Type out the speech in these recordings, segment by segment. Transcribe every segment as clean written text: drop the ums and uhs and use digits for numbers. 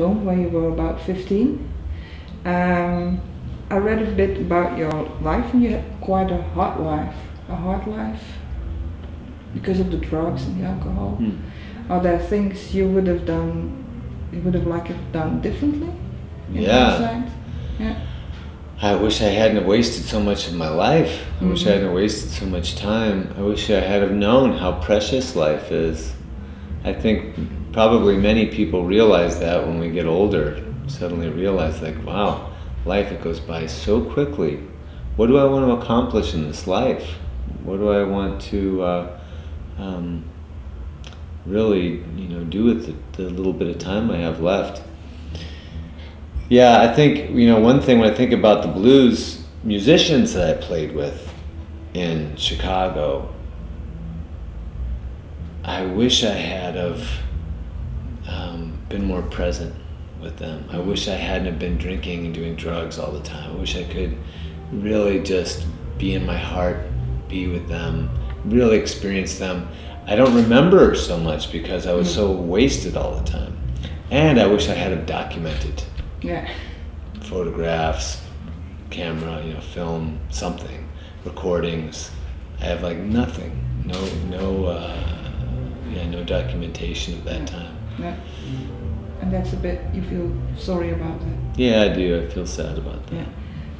home when you were about 15. I read a bit about your life, and you had quite a hard life, because of the drugs and the alcohol. Are there things you would have liked to have done differently? Yeah. Yeah. I wish I hadn't wasted so much of my life. I wish I hadn't wasted so much time. I wish I had have known how precious life is. I think probably many people realize that when we get older, suddenly realize like, wow, life, it goes by so quickly. What do I want to accomplish in this life? What do I want to really, do with the little bit of time I have left? Yeah, I think, one thing when I think about the blues musicians that I played with in Chicago, I wish I had have been more present with them. I wish I hadn't have been drinking and doing drugs all the time. I wish I could really just be in my heart, be with them, really experience them. I don't remember so much because I was so wasted all the time. And I wish I had have documented. Yeah. Photographs, camera, film, something, recordings. I have like nothing, no documentation of that time. Yeah. And that's a bit, you feel sorry about that. Yeah, I do. I feel sad about that. Yeah.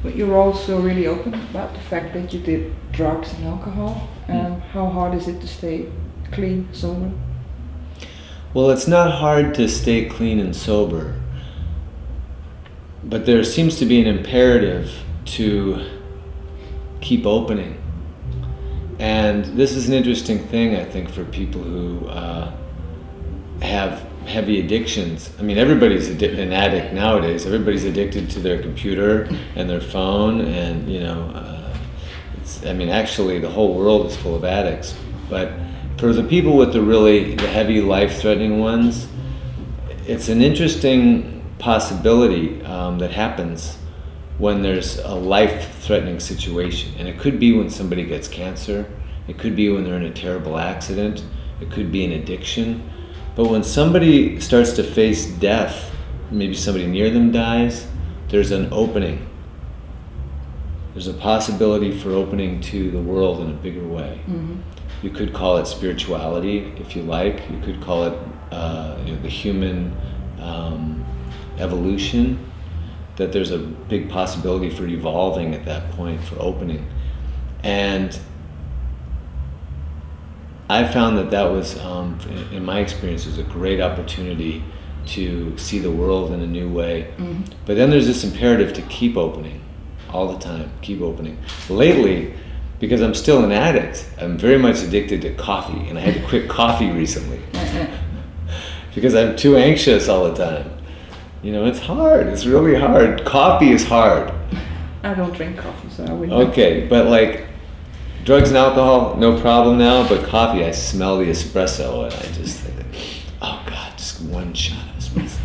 But you're also really open about the fact that you did drugs and alcohol. How hard is it to stay clean, sober? Well, it's not hard to stay clean and sober. But there seems to be an imperative to keep opening. And this is an interesting thing, I think, for people who have heavy addictions. I mean, everybody's an addict nowadays. Everybody's addicted to their computer and their phone, and actually the whole world is full of addicts. But for the people with the heavy life-threatening ones, it's an interesting possibility that happens when there's a life-threatening situation. And it could be when somebody gets cancer, it could be when they're in a terrible accident, it could be an addiction. But when somebody starts to face death, maybe somebody near them dies, there's an opening. There's a possibility for opening to the world in a bigger way. You could call it spirituality, if you like. You could call it the human evolution, that there's a big possibility for evolving at that point, for opening. And I found that was, in my experience, was a great opportunity to see the world in a new way. But then there's this imperative to keep opening all the time, keep opening. Lately, because I'm still an addict, I'm very much addicted to coffee, and I had to quit coffee recently because I'm too anxious all the time. It's hard. It's really hard. Coffee is hard. I don't drink coffee, so I wouldn't. Okay, but like drugs and alcohol, no problem now. But coffee, I smell the espresso, and I just think, oh God, just one shot of espresso.